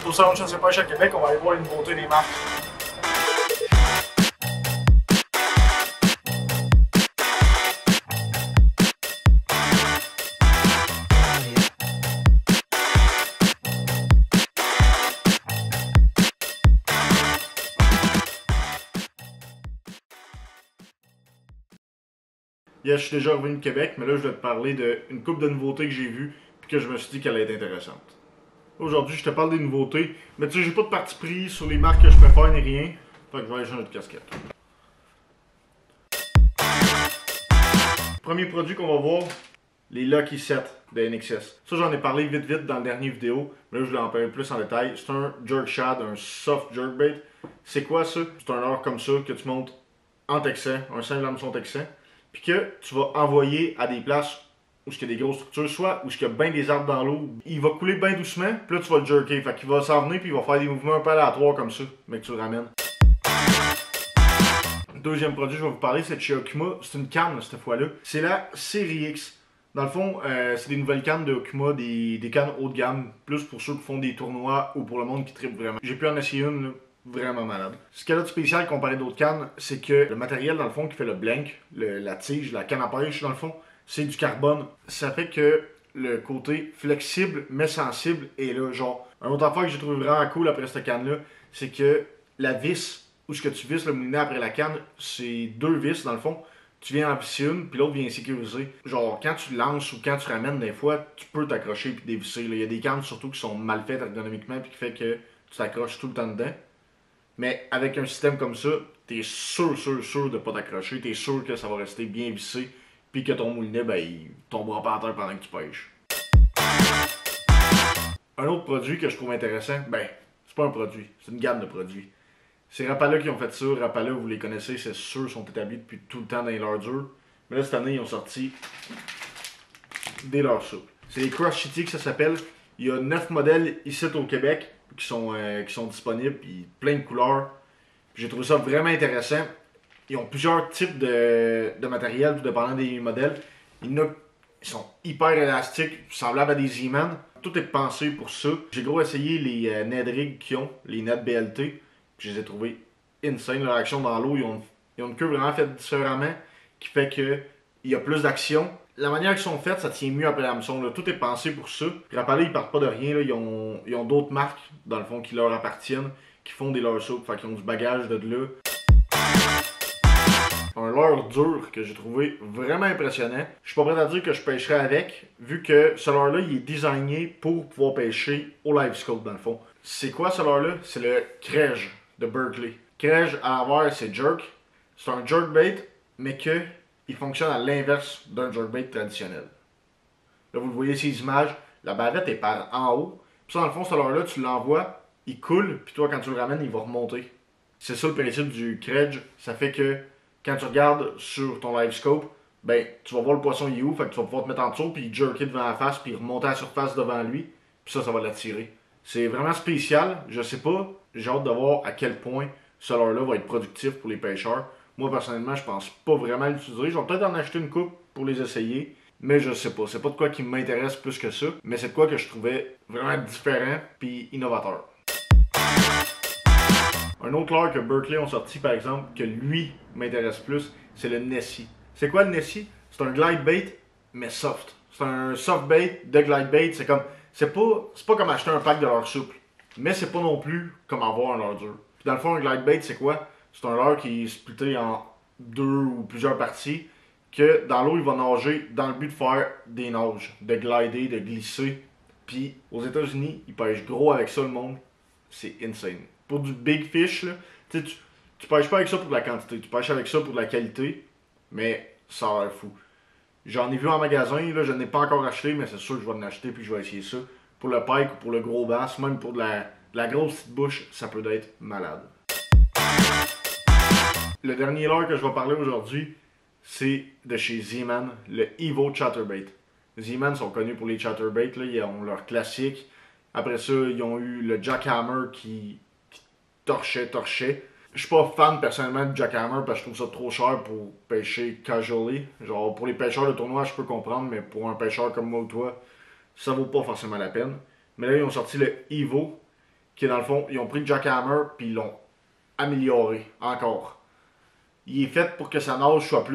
Au salon de chasse et pêche à Québec, on va aller voir les nouveautés des marques. Yes, je suis déjà revenu de Québec, mais là, je vais te parler d'une couple de nouveautés que j'ai vues puis que je me suis dit qu'elle allait être intéressante. Aujourd'hui, je te parle des nouveautés, mais tu sais, j'ai pas de parti pris sur les marques que je préfère ni rien. Fait que je vais aller changer de casquette. Premier produit qu'on va voir, les Lucky 7 de NXS. Ça, j'en ai parlé vite dans la dernière vidéo, mais là, je vais en parler plus en détail. C'est un jerk shad, un soft jerkbait. C'est quoi ça? C'est un leurre comme ça que tu montes en texan, un simple hameçon texan, puis que tu vas envoyer à des places où il y a des grosses structures, soit où il y a bien des arbres dans l'eau. Il va couler bien doucement, puis là tu vas le jerker. Fait qu'il va s'en venir, puis il va faire des mouvements un peu aléatoires comme ça, mais que tu le ramènes. Deuxième produit que je vais vous parler, c'est de chez Okuma. C'est une canne cette fois-là. C'est la série X. Dans le fond, c'est des nouvelles cannes de Okuma, des cannes haut de gamme, plus pour ceux qui font des tournois ou pour le monde qui trippe vraiment. J'ai pu en essayer une, là, vraiment malade. Ce qu'elle a de spécial comparé d'autres cannes, c'est que le matériel, dans le fond, qui fait le blank, la tige, la canne à pêche, dans le fond, c'est du carbone. Ça fait que le côté flexible mais sensible est là. Genre, un autre affaire que j'ai trouvé vraiment cool après cette canne-là, c'est que la vis, où ce que tu visses le moulinet après la canne, c'est deux vis, dans le fond. Tu viens en visser une, puis l'autre vient sécuriser. Genre, quand tu lances ou quand tu ramènes, des fois, tu peux t'accrocher puis dévisser. Il y a des cannes surtout qui sont mal faites ergonomiquement puis qui fait que tu t'accroches tout le temps dedans. Mais avec un système comme ça, t'es sûr de pas t'accrocher. T'es sûr que ça va rester bien vissé puis que ton moulinet, ben, il tombera pas à terre pendant que tu pêches. Un autre produit que je trouve intéressant, ben, c'est pas un produit, c'est une gamme de produits. C'est Rapala qui ont fait ça. Rapala, vous les connaissez, c'est sûr, sont établis depuis tout le temps dans les leurres durs. Mais là, cette année, ils ont sorti des leurres souples. C'est les Cross Shitty que ça s'appelle. Il y a 9 modèles ici au Québec qui sont disponibles, puis plein de couleurs. J'ai trouvé ça vraiment intéressant. Ils ont plusieurs types de matériel, tout dépendant des modèles. Ils sont hyper élastiques, semblables à des Z-Man. Tout est pensé pour ça. J'ai gros essayé les Ned Rig qu'ils ont, les Ned BLT. Je les ai trouvés insane. Leur action dans l'eau, ils ont une queue vraiment faite différemment, qui fait qu'il y a plus d'action. La manière qu'ils sont faites, ça tient mieux après l'hameçon. Tout est pensé pour ça. Rapala, ils partent pas de rien. Là. Ils ont d'autres marques, dans le fond, qui leur appartiennent, qui font des leurres souples, fait qu'ils ont du bagage de là. Un leurre dur que j'ai trouvé vraiment impressionnant. Je suis pas prêt à dire que je pêcherai avec, vu que ce leurre-là, il est designé pour pouvoir pêcher au live scope, dans le fond. C'est quoi ce leurre-là? C'est le Krej de Berkley. Krej, à l'envers, c'est jerk. C'est un jerkbait, mais que il fonctionne à l'inverse d'un jerkbait traditionnel. Là, vous le voyez ces images, la bavette est par en haut. Puis ça, dans le fond, ce leurre-là, tu l'envoies, il coule, puis toi, quand tu le ramènes, il va remonter. C'est ça le principe du Krej. Ça fait que quand tu regardes sur ton live scope, ben, tu vas voir le poisson il est où, fait que tu vas pouvoir te mettre en dessous, puis jerker devant la face, puis remonter à la surface devant lui, puis ça va l'attirer. C'est vraiment spécial, je sais pas, j'ai hâte de voir à quel point ce leurre-là va être productif pour les pêcheurs. Moi, personnellement, je pense pas vraiment l'utiliser. Je vais peut-être en acheter une coupe pour les essayer, mais je sais pas. C'est pas de quoi qui m'intéresse plus que ça, mais c'est de quoi que je trouvais vraiment différent puis innovateur. Un autre leurre que Berkley ont sorti, par exemple, que lui m'intéresse plus, c'est le Nessie. C'est quoi le Nessie? C'est un glide bait, mais soft. C'est un soft bait de glide bait. C'est pas comme acheter un pack de leurre souple, mais c'est pas non plus comme avoir un leurre dur. Puis dans le fond, un glide bait, c'est quoi? C'est un leurre qui est splitté en deux ou plusieurs parties, que dans l'eau, il va nager dans le but de faire des nages, de glider, de glisser. Puis aux États-Unis, ils pêchent gros avec ça, le monde. C'est insane. Pour du big fish, là, tu pêches pas avec ça pour de la quantité, tu pêches avec ça pour de la qualité, mais ça a l'air fou. J'en ai vu en magasin, là, je n'ai pas encore acheté, mais c'est sûr que je vais en acheter puis je vais essayer ça. Pour le pike ou pour le gros bass, même pour de la grosse petite bouche, ça peut être malade. Le dernier leurre que je vais parler aujourd'hui, c'est de chez Z-Man, le Evo Chatterbait. Z-Man sont connus pour les chatterbaits, là, ils ont leur classique. Après ça, ils ont eu le Jackhammer qui torchait. Je suis pas fan personnellement de Jackhammer parce que je trouve ça trop cher pour pêcher casually. Genre pour les pêcheurs de tournoi, je peux comprendre, mais pour un pêcheur comme moi ou toi, ça vaut pas forcément la peine. Mais là, ils ont sorti le Evo, qui dans le fond, ils ont pris le jackhammer puis ils l'ont amélioré encore. Il est fait pour que sa nage soit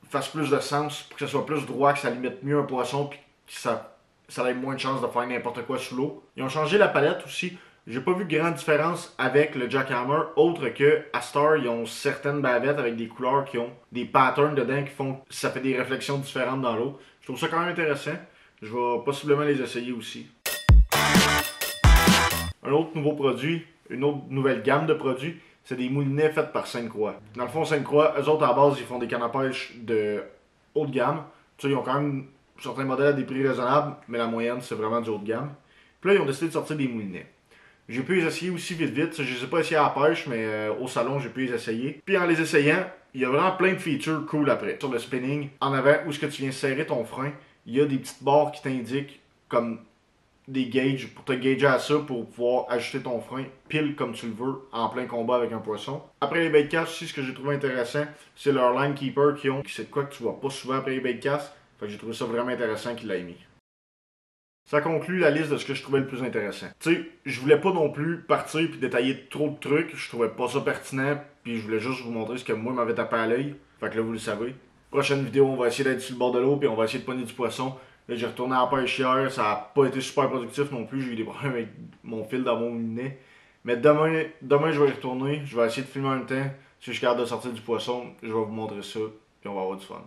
fasse plus de sens, pour que ça soit plus droit, que ça limite mieux un poisson puis que ça ait moins de chances de faire n'importe quoi sous l'eau. Ils ont changé la palette aussi. J'ai pas vu de grande différence avec le jackhammer, autre que à Star, ils ont certaines bavettes avec des couleurs qui ont des patterns dedans qui font que ça fait des réflexions différentes dans l'eau. Je trouve ça quand même intéressant. Je vais possiblement les essayer aussi. Un autre nouveau produit, une autre nouvelle gamme de produits, c'est des moulinets faits par Sainte-Croix. Dans le fond, Sainte-Croix, eux autres à la base, ils font des cannes à pêche de haut de gamme. Tu sais, ils ont quand même certains modèles à des prix raisonnables, mais la moyenne, c'est vraiment du haut de gamme. Puis là, ils ont décidé de sortir des moulinets. J'ai pu les essayer aussi vite. Je les ai pas essayés à la pêche, mais au salon, j'ai pu les essayer. Puis en les essayant, il y a vraiment plein de features cool après. Sur le spinning, en avant, où est-ce que tu viens serrer ton frein, il y a des petites barres qui t'indiquent comme des gauges pour te gager à ça pour pouvoir ajuster ton frein pile comme tu le veux en plein combat avec un poisson. Après les baitcasts aussi, ce que j'ai trouvé intéressant, c'est leur line keeper qu'ils ont. C'est de quoi que tu vois pas souvent après les baitcasts. Fait que j'ai trouvé ça vraiment intéressant qu'ils l'aient mis. Ça conclut la liste de ce que je trouvais le plus intéressant. Tu sais, je voulais pas non plus partir et détailler trop de trucs. Je trouvais pas ça pertinent. Puis je voulais juste vous montrer ce que moi m'avait tapé à l'œil. Fait que là, vous le savez. Prochaine vidéo, on va essayer d'être sur le bord de l'eau puis on va essayer de pogner du poisson. Là, j'ai retourné à la pêche hier. Ça a pas été super productif non plus. J'ai eu des problèmes avec mon fil dans mon nez. Mais demain, je vais y retourner. Je vais essayer de filmer en même temps. Si je suis capable de sortir du poisson, je vais vous montrer ça. Puis on va avoir du fun.